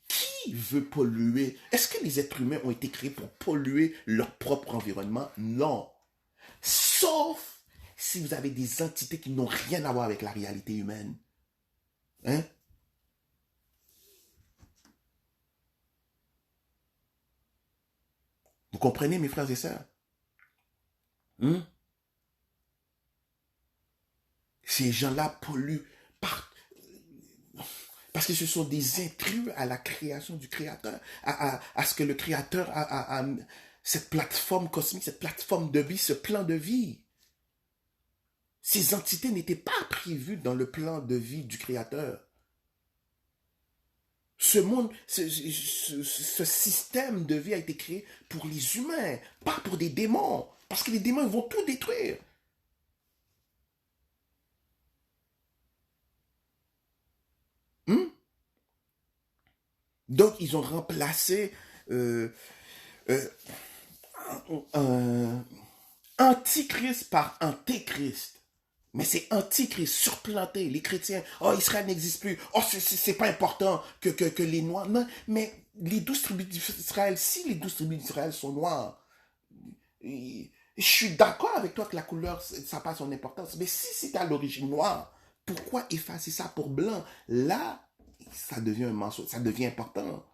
Qui veut polluer? Est-ce que les êtres humains ont été créés pour polluer leur propre environnement? Non. Sauf si vous avez des entités qui n'ont rien à voir avec la réalité humaine. Hein? Vous comprenez, mes frères et sœurs? Ces gens-là polluent parce que ce sont des intrus à la création du Créateur, à ce que le Créateur a cette plateforme cosmique, cette plateforme de vie, ce plan de vie. Ces entités n'étaient pas prévues dans le plan de vie du Créateur. Ce monde, ce système de vie a été créé pour les humains, pas pour des démons. Parce que les démons vont tout détruire. Donc, ils ont remplacé un antichrist par antéchrist. Mais c'est antichrist, surplanté. Les chrétiens, oh, Israël n'existe plus. Oh, c'est pas important que les Noirs. Non, mais les 12 tribus d'Israël, si les 12 tribus d'Israël sont noires, je suis d'accord avec toi que la couleur, ça n'a pas son importance. Mais si c'est à l'origine noire, pourquoi effacer ça pour blanc? Là, ça devient un mensonge, ça devient important.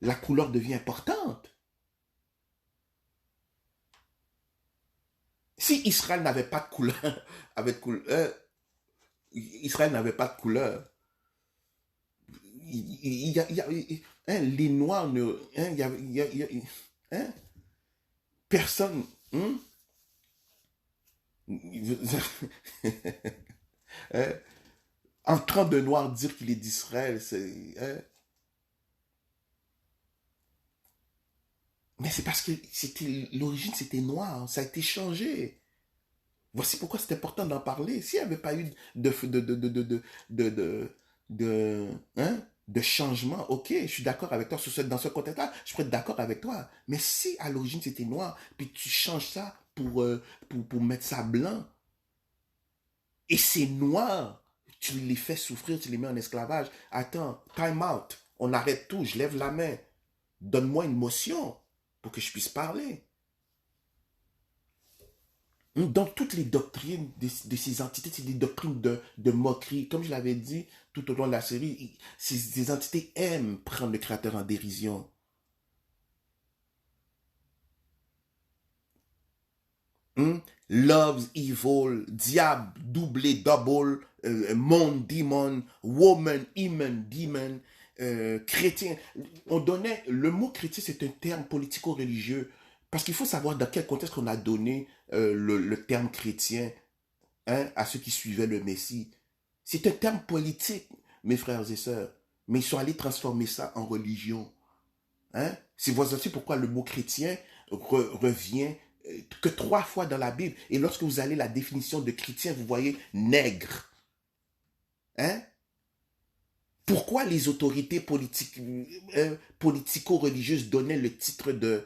La couleur devient importante. Si Israël n'avait pas de couleur, Israël n'avait pas de couleur, hein, les Noirs, hein, hein, personne, hein, hein, en train de Noir dire qu'il est d'Israël, hein. Mais c'est parce que l'origine, c'était noir, ça a été changé. Voici pourquoi c'est important d'en parler. S'il n'y avait pas eu de, hein, de changement, ok, je suis d'accord avec toi dans ce contexte-là, je peux être d'accord avec toi. Mais si à l'origine c'était noir, puis tu changes ça pour mettre ça blanc, et c'est noir, tu les fais souffrir, tu les mets en esclavage. Attends, time out, on arrête tout, je lève la main. Donne-moi une motion pour que je puisse parler. Dans toutes les doctrines de ces entités, c'est des doctrines de moquerie. Comme je l'avais dit tout au long de la série, ces entités aiment prendre le Créateur en dérision. Loves evil, diable, doublé, double, monde, demon, woman, human, demon, chrétien. On donnait, le mot chrétien, c'est un terme politico-religieux. Parce qu'il faut savoir dans quel contexte on a donné le terme chrétien, hein, à ceux qui suivaient le Messie. C'est un terme politique, mes frères et sœurs. Mais ils sont allés transformer ça en religion. Hein? C'est voici pourquoi le mot chrétien revient que 3 fois dans la Bible. Et lorsque vous allez la définition de chrétien, vous voyez nègre. Hein? Pourquoi les autorités politico-religieuses donnaient le titre de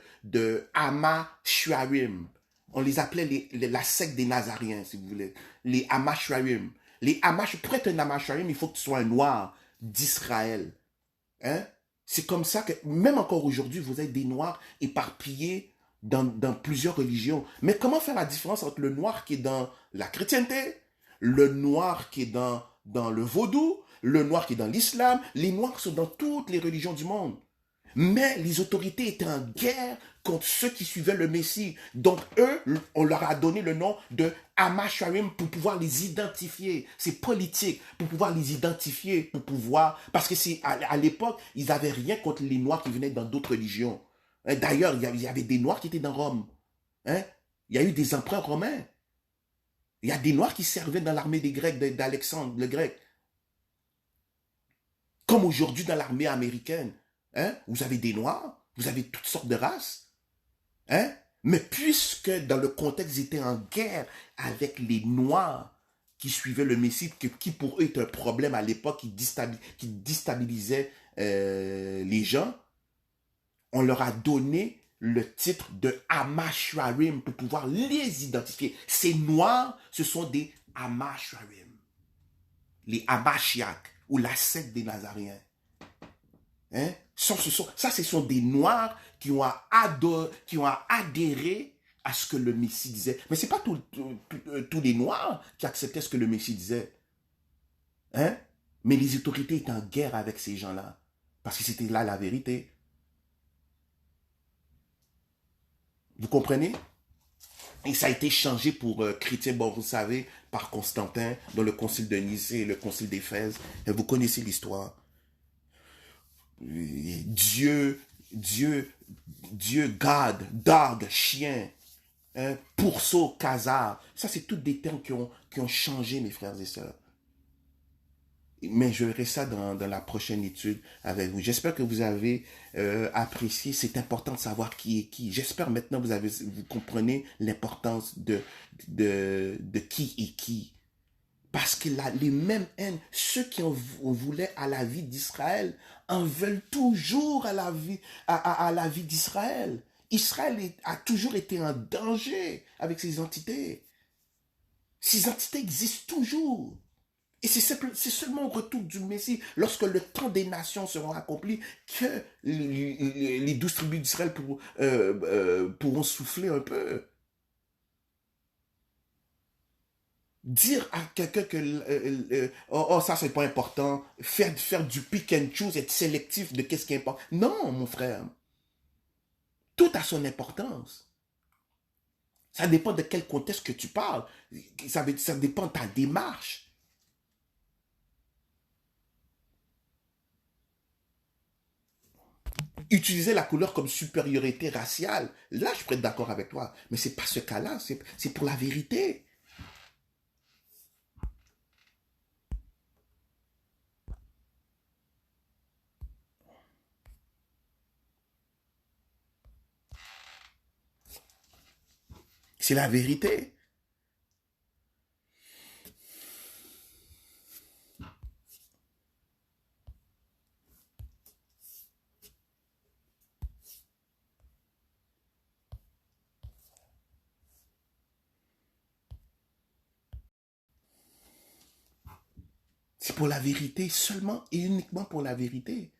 Ama Shuarim? On les appelait la secte des Nazariens, si vous voulez. Les Ama Shuarim. Pour être un Ama Shuarim, il faut que tu sois un noir d'Israël. Hein? C'est comme ça que, même encore aujourd'hui, vous avez des noirs éparpillés dans plusieurs religions. Mais comment faire la différence entre le noir qui est dans la chrétienté, le noir qui est dans le vaudou, le noir qui est dans l'islam? Les noirs sont dans toutes les religions du monde. Mais les autorités étaient en guerre contre ceux qui suivaient le Messie. Donc eux, on leur a donné le nom de Hamasharim pour pouvoir les identifier. C'est politique, pour pouvoir les identifier, pour pouvoir... Parce que à l'époque, ils n'avaient rien contre les Noirs qui venaient dans d'autres religions. D'ailleurs, il y avait des Noirs qui étaient dans Rome. Hein? Il y a eu des empereurs romains. Il y a des Noirs qui servaient dans l'armée des Grecs, d'Alexandre le Grec. Comme aujourd'hui dans l'armée américaine. Hein? Vous avez des Noirs, vous avez toutes sortes de races. Hein? Mais puisque dans le contexte, ils étaient en guerre avec les Noirs qui suivaient le Messie, qui pour eux était un problème à l'époque, qui déstabilisait les gens, on leur a donné le titre de Hamasharim pour pouvoir les identifier. Ces Noirs, ce sont des Hamasharim. Les Hamashiach, ou la secte des Nazaréens. Hein? Ça, ce sont des Noirs qui ont adhéré à ce que le Messie disait. Mais ce n'est pas tous les Noirs qui acceptaient ce que le Messie disait. Hein? Mais les autorités étaient en guerre avec ces gens-là. Parce que c'était là la vérité. Vous comprenez? Et ça a été changé pour chrétien, bon, vous savez, par Constantin, dans le concile de Nicée et le concile d'Éphèse. Vous connaissez l'histoire. Dieu, God, dog, chien, hein, pourceau, casar. Ça, c'est tous des termes qui ont changé, mes frères et sœurs. Mais je verrai ça dans la prochaine étude avec vous. J'espère que vous avez apprécié. C'est important de savoir qui est qui. J'espère maintenant que vous comprenez l'importance de qui est qui. Parce que les mêmes haines, ceux qui en voulaient à la vie d'Israël, en veulent toujours à la vie d'Israël. Israël a toujours été en danger avec ces entités. Ces entités existent toujours. Et c'est seulement au retour du Messie, lorsque le temps des nations seront accomplis, que les 12 tribus d'Israël pourront souffler un peu. Dire à quelqu'un que ça c'est pas important, faire du pick and choose, être sélectif de qu'est-ce qui est important. Non, mon frère. Tout a son importance. Ça dépend de quel contexte que tu parles. Ça dépend de ta démarche. utiliser la couleur comme supériorité raciale, là, je pourrais être d'accord avec toi. Mais c'est pas ce cas-là, c'est pour la vérité. C'est la vérité. C'est pour la vérité seulement et uniquement pour la vérité.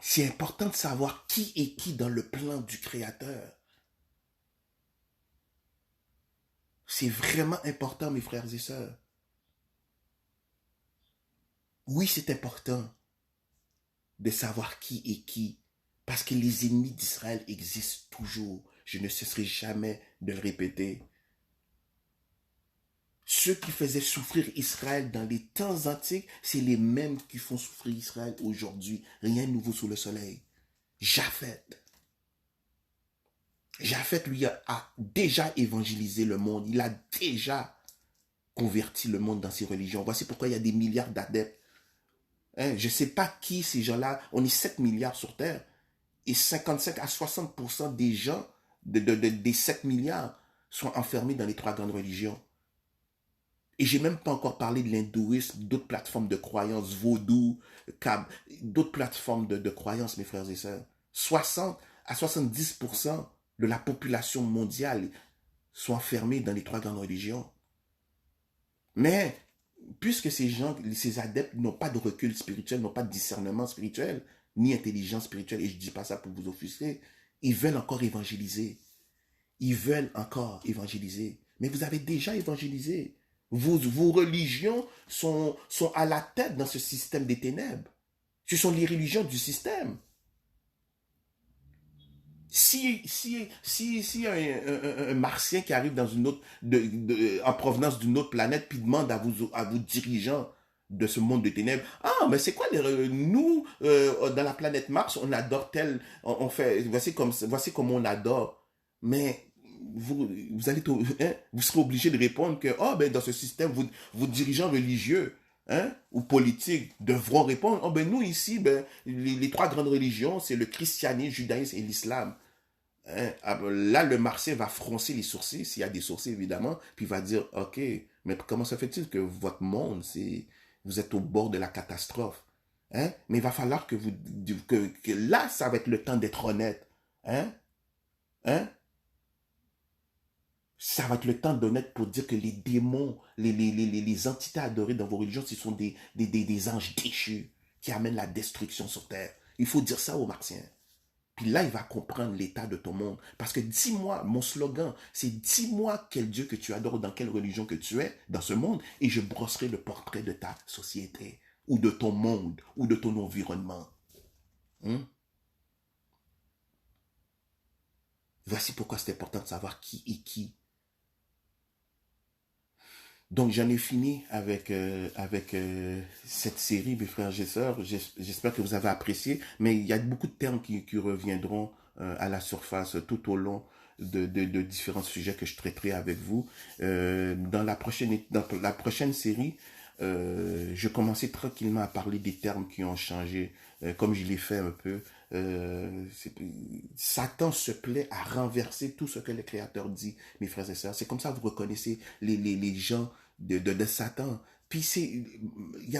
C'est important de savoir qui est qui dans le plan du Créateur. C'est vraiment important, mes frères et sœurs. Oui, c'est important de savoir qui est qui, parce que les ennemis d'Israël existent toujours. Je ne cesserai jamais de le répéter. Ceux qui faisaient souffrir Israël dans les temps antiques, c'est les mêmes qui font souffrir Israël aujourd'hui. Rien de nouveau sous le soleil. Japheth. Japheth, lui, a déjà évangélisé le monde. Il a déjà converti le monde dans ses religions. Voici pourquoi il y a des milliards d'adeptes. Hein, je ne sais pas qui ces gens-là. On est 7 milliards sur Terre. Et 55 à 60% des gens des 7 milliards sont enfermés dans les trois grandes religions. Et j'ai même pas encore parlé de l'hindouisme, d'autres plateformes de croyances, vaudou, d'autres plateformes de croyances, mes frères et sœurs. 60 à 70% de la population mondiale sont enfermés dans les trois grandes religions. Mais, puisque ces gens, ces adeptes n'ont pas de recul spirituel, n'ont pas de discernement spirituel, ni intelligence spirituelle, et je ne dis pas ça pour vous offusquer, ils veulent encore évangéliser. Ils veulent encore évangéliser. Mais vous avez déjà évangélisé. Vos religions sont à la tête dans ce système des ténèbres. Ce sont les religions du système. Si un martien qui arrive dans une autre, en provenance d'une autre planète, puis demande à vos dirigeants de ce monde de ténèbres, ah, mais c'est quoi nous, dans la planète Mars, on adore tel, on fait, voici comme on adore. Mais vous serez obligé de répondre que, oh, ben, dans ce système, vos dirigeants religieux, hein, ou politiques devront répondre, oh, ben, nous ici, ben, les trois grandes religions, c'est le christianisme, le judaïsme et l'islam. Hein, là, le martien va froncer les sourcils, s'il y a des sourcils évidemment, puis il va dire, ok, mais comment ça fait-il que votre monde, vous êtes au bord de la catastrophe? Hein? Mais il va falloir que là, ça va être le temps d'être honnête. Hein? Hein? Ça va être le temps d'honnête pour dire que les démons, les entités adorées dans vos religions, ce sont des anges déchus qui amènent la destruction sur terre. Il faut dire ça aux martiens. Puis là, il va comprendre l'état de ton monde. Parce que dis-moi, mon slogan, c'est dis-moi quel Dieu que tu adores, dans quelle religion que tu es dans ce monde, et je brosserai le portrait de ta société, ou de ton monde, ou de ton environnement. Hein? Voici pourquoi c'est important de savoir qui est qui. Donc j'en ai fini avec cette série, mes frères et sœurs. J'espère que vous avez apprécié, mais il y a beaucoup de termes qui reviendront à la surface tout au long de différents sujets que je traiterai avec vous. Dans la prochaine série, je commençais tranquillement à parler des termes qui ont changé, comme je l'ai fait un peu. Satan se plaît à renverser tout ce que le Créateur dit, mes frères et sœurs. C'est comme ça que vous reconnaissez les gens de Satan. Puis il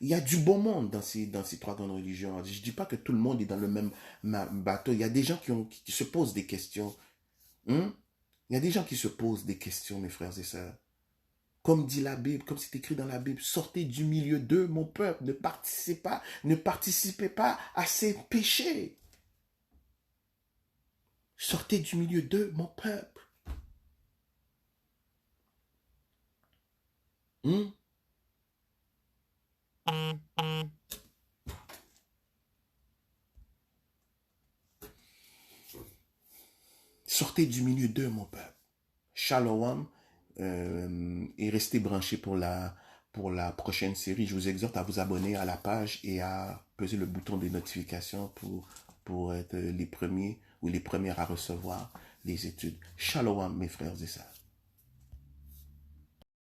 y a du bon monde dans ces trois grandes religions. Je ne dis pas que tout le monde est dans le même bateau. Il y a des gens qui se posent des questions. Hein? Il y a des gens qui se posent des questions, mes frères et sœurs. Comme dit la Bible, comme c'est écrit dans la Bible, sortez du milieu d'eux, mon peuple, ne participez pas à ces péchés. Sortez du milieu d'eux, mon peuple. Hmm? Sortez du milieu d'eux, mon peuple. Shalom, et restez branchés pour pour la prochaine série. Je vous exhorte à vous abonner à la page et à peser le bouton de notification pour être les premiers ou les premières à recevoir les études. Shalom, mes frères et sœurs.